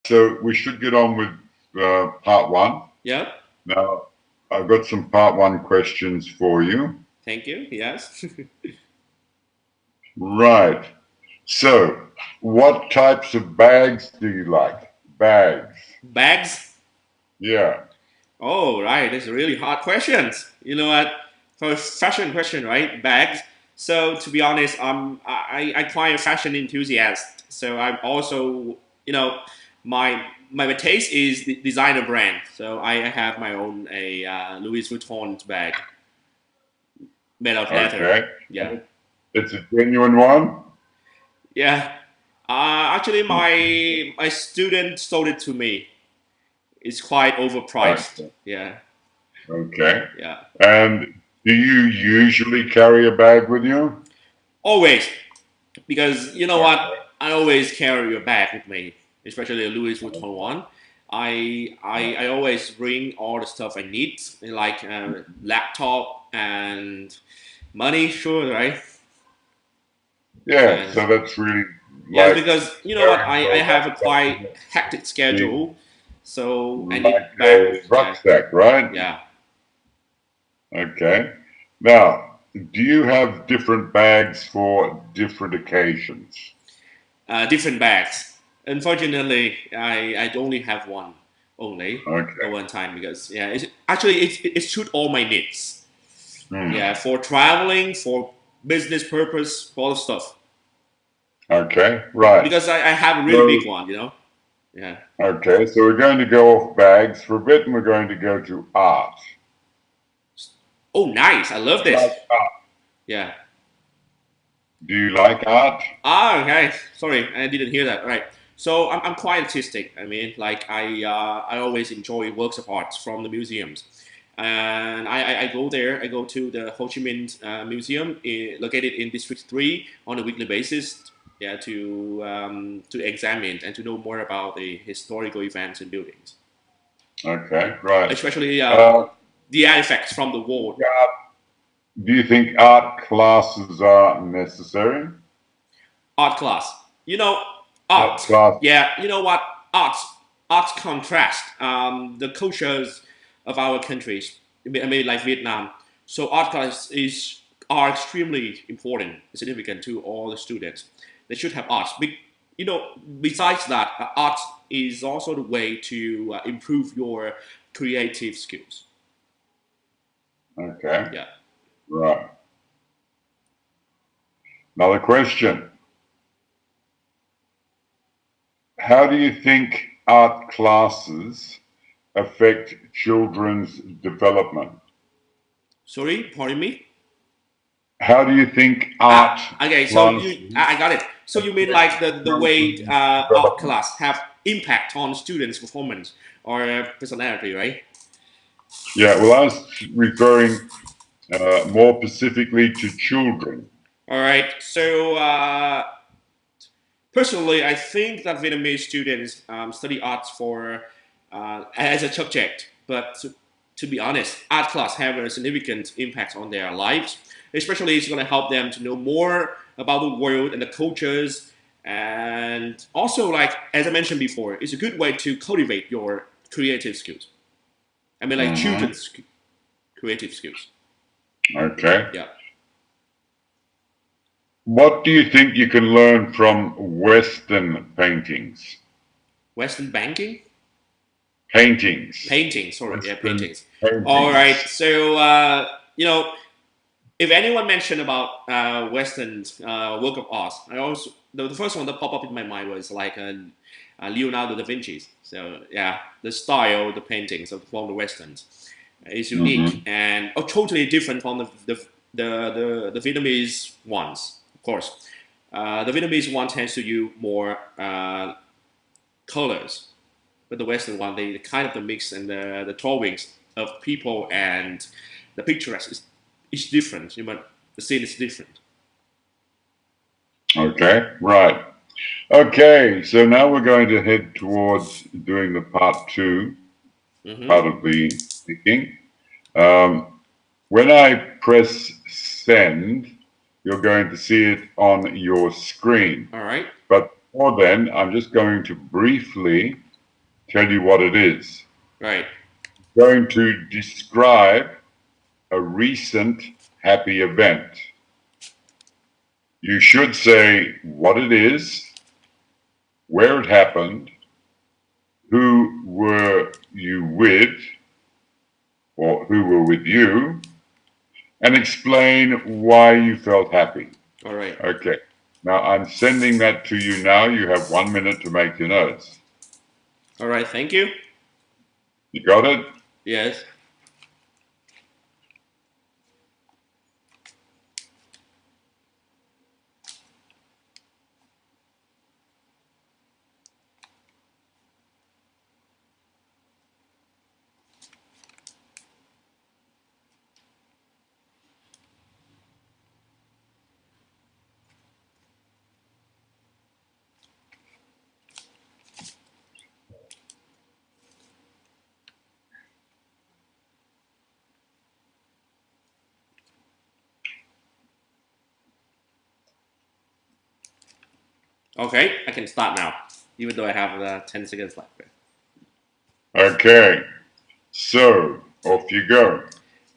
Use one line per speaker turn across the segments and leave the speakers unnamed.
So we should get on with part one.
Yeah.
Now, I've got some part one questions for you.
Thank you. Yes.
Right. So, what types of bags do you like? Bags.
Bags.
Yeah.
Oh, right. That's a really hard questions. You know what? For a fashion question, right? Bags. So to be honest, I quite a fashion enthusiast. So I'm also, you know, my taste is the designer brand. So I have my own a Louis Vuitton bag made of leather.
Okay.
Yeah.
It's a genuine one?
Yeah. Actually, my student sold it to me. It's quite overpriced.
Okay.
Yeah.
Okay.
Yeah.
And do you usually carry a bag with you?
Always, because you know what,
Okay.
I always carry a bag with me, especially a Louis Vuitton one. I always bring all the stuff I need, like laptop and money, sure, right?
Yeah,
And
so that's really
yes,
like
because you know what,
caring
I
for a
have a
laptop
quite hectic
is
schedule, so I need
like
bag.
a
Yeah,
rucksack, right?
yeah.
Okay. Now, do you have different bags for different occasions?
Different bags. Unfortunately, I only have one only at
Okay.
one time because yeah, it's actually it suit all my needs. Yeah,
Hmm.
for traveling, for business purpose, for all the stuff.
Okay. Right.
Because I have a really
So,
big one, you know. Yeah.
okay. So we're going to go off bags for a bit, and we're going to go to art.
Oh, nice! I love
Do you
this.
like art?
Yeah.
Do you like art?
Ah, okay. Sorry, I didn't hear that. Right. So I'm quite artistic. I mean, like I always enjoy works of art from the museums, and I go there. I go to the Ho Chi Minh Museum, located in District 3, on a weekly basis. Yeah, to examine and to know more about the historical events and buildings,
Okay. Right.
especially
Uh,
the artifacts from the war.
yeah, do you think art classes are necessary?
Art class. You know,
Art
art.
class.
Yeah, you know what? Art contrast the cultures of our countries. Maybe like Vietnam. So art class is are extremely important, and significant to all the students. They should have art. You know, besides that, art is also the way to improve your creative skills.
Okay.
Yeah.
Right. Another question. How do you think art classes affect children's development?
Sorry, pardon me.
How do you think art
Okay, so
classes
I got it. So you mean
affect
like the way
children's
art
development?
class have impact on students' performance or personality, right?
Yeah, well, I was referring more specifically to children.
All right. So personally, I think that Vietnamese students study arts for as a subject, but to be honest, art class have a significant impact on their lives. Especially, it's going to help them to know more about the world and the cultures, and also, like as I mentioned before, it's a good way to cultivate your creative skills. I mean, like
Hmm.
children's creative skills.
Okay.
Yeah,
What do you think you can learn from Western paintings?
Western banking.
Paintings.
Paintings, sorry, yeah,
Western
paintings. All right,
paintings.
so you know, if anyone mentioned about Western work of art, I also the first one that popped up in my mind was like Leonardo da Vinci's. So yeah, the style, the paintings from the Westerns is unique
Hmm.
and totally different from the Vietnamese ones, of course. The Vietnamese one tends to use more colors, but the Western one, they kind of the mix and the drawings of people and the picturesque is different. You know, the scene is different.
Okay, right. Okay, so now we're going to head towards doing the part two,
Mm-hmm.
part of the speaking. Um, when I press send, you're going to see it on your screen.
All right.
But before then, I'm just going to briefly tell you what it is.
Right.
Going to describe a recent happy event. You should say what it is, where it happened, who were you with, or who were with you, and explain why you felt happy.
All right.
Okay. Now I'm sending that to you now. You have 1 minute to make your notes.
All right. Thank you.
You got it?
Yes. Okay. I can start now, even though I have 10 seconds left.
Okay. So off you go.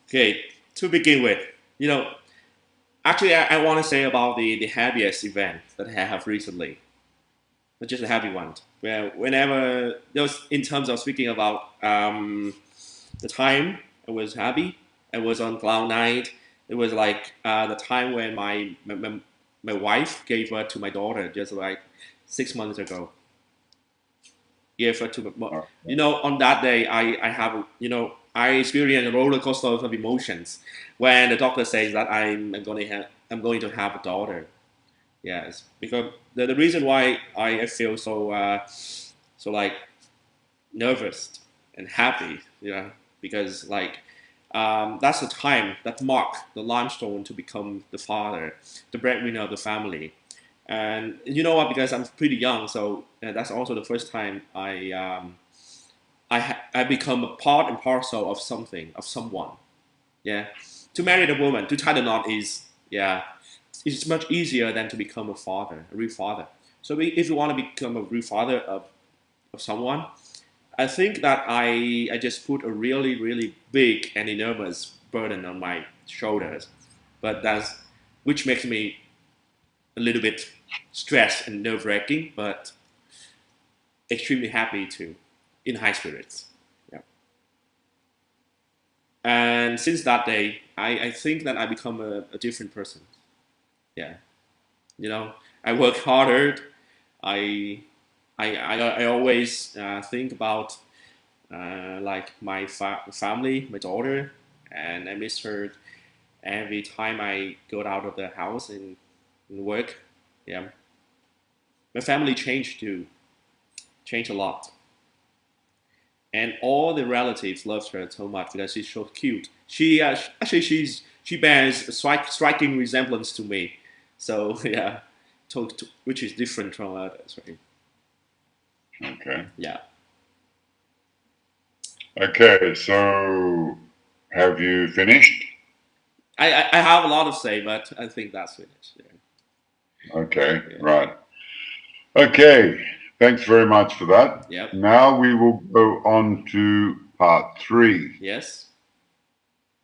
Okay. To begin with, you know, actually, I want to say about the happiest event that I have recently. Not just a happy one. Where whenever those in terms of speaking about the time I was happy, I was on cloud nine. It was like the time when my wife gave birth to my daughter just like 6 months ago. Gave birth to
Okay.
on that day I have I experienced a roller coaster of emotions when the doctor says that I'm going to have a daughter. Yes, because the reason why I feel so like nervous and happy, because like that's the time that mark the limestone to become the father, the breadwinner of the family. And you know what? Because I'm pretty young, so that's also the first time I become a part and parcel of something, of someone. Yeah, to marry the woman, to tie the knot is it's much easier than to become a father, a real father. So if you want to become a real father of someone, I think that I just put a really big and enormous burden on my shoulders, but that's which makes me a little bit stressed and nerve wracking, but extremely happy too, in high spirits. Yeah. And since that day, I think that I become a different person. Yeah. I work harder. I I always think about like my family, my daughter, and I miss her every time I go out of the house and work. Yeah, my family changed too, changed a lot, and all the relatives love her so much because she's so cute. Actually she bears a striking resemblance to me. So yeah, which is different from others, right?
Okay.
Yeah.
Okay. So have you finished?
I have a lot to say, but I think that's finished.
Okay.
Yeah.
Right. Okay. Thanks very much for that.
Yep.
Now we will go on to part three.
Yes.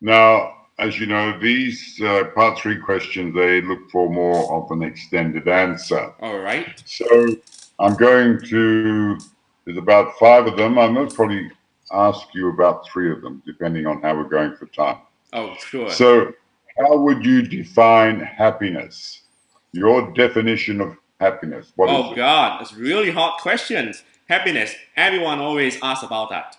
Now, as you know, these part three questions, they look for more of an extended answer.
All right.
So I'm going to, there's about five of them. I'm going to probably ask you about three of them, depending on how we're going for time.
Oh, sure.
So, how would you define happiness? Your definition of happiness, what is
Oh
it?
God, it's really hard questions. Happiness. Everyone always asks about that.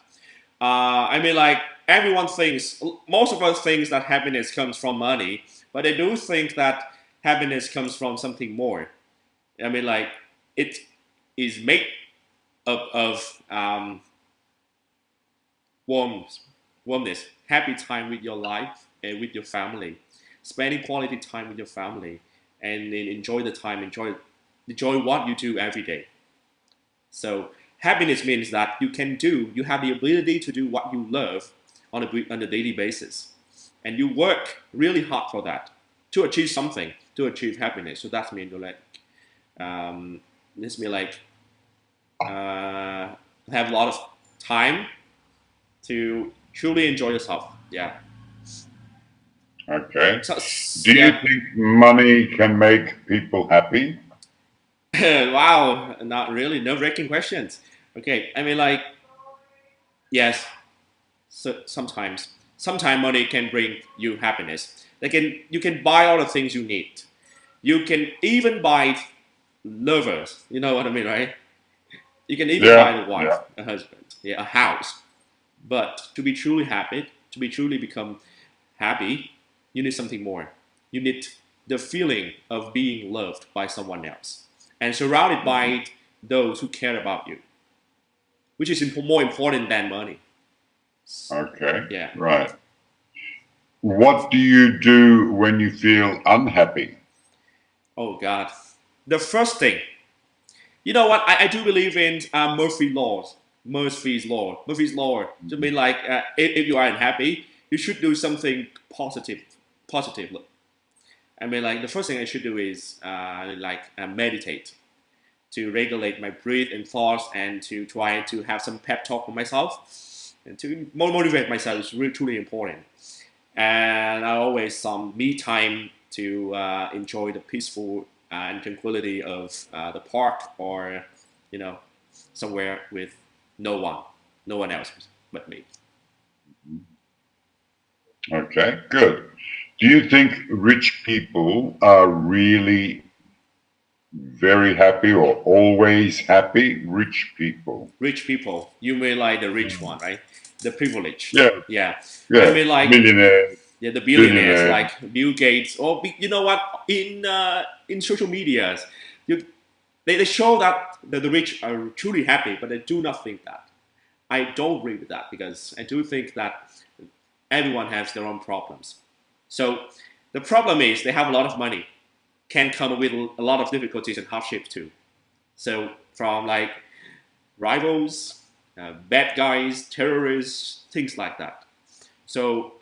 I mean, like everyone thinks, most of us thinks that happiness comes from money, but they do think that happiness comes from something more. I mean, like it is made up of warmth, warmness, happy time with your life and with your family, spending quality time with your family, and then enjoy the time, enjoy what you do every day. So happiness means that you have the ability to do what you love on a daily basis, and you work really hard for that to achieve something, to achieve happiness. So that's mean like, this mean like, uh, have a lot of time to truly enjoy yourself. Yeah.
Okay.
So
Do you
yeah.
think money can make people happy?
Wow, not really. Nerve-wracking questions. Okay, I mean, like, yes. So sometimes money can bring you happiness. You can buy all the things you need. You can even buy lovers. You know what I mean, right? You can even buy
Yeah,
a wife,
yeah.
a husband, yeah, a house. But to be truly happy, to be truly become happy, you need something more. You need the feeling of being loved by someone else and surrounded
Mhm.
by those who care about you, which is more important than money.
Okay,
Yeah.
right. What do you do when you feel unhappy?
Oh God. The first thing, you know what? I do believe in Murphy's laws. Murphy's law. Murphy's law. To mean like if you are unhappy, you should do something positive. Positively. I mean, like the first thing I should do is meditate to regulate my breath and thoughts and to try to have some pep talk for myself and to motivate myself is really truly important. And I always some me time to enjoy the peaceful and tranquility of the park or you know somewhere with no one, no one else but me.
Okay, good. Do you think rich people are really very happy or always happy? Rich people.
Rich people, you mean like the rich one, right? The privileged,
Yeah,
yeah. I
yeah.
mean like
Millionaires,
yeah, the billionaires
billionaires.
like Bill Gates or you know what in social medias, you they show that the rich are truly happy, but I do not think that. I don't agree with that because I do think that everyone has their own problems. So the problem is they have a lot of money, can come with a lot of difficulties and hardship too. So from like rivals, bad guys, terrorists, things like that. So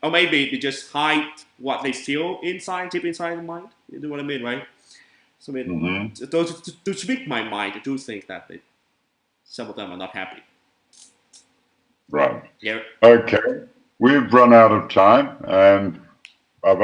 or maybe they just hide what they feel inside, deep inside the mind. You know what I mean, right? So I mean,
Hmm.
to speak my mind, I do think that some of them are not happy.
Right.
Yeah.
Okay. We've run out of time, and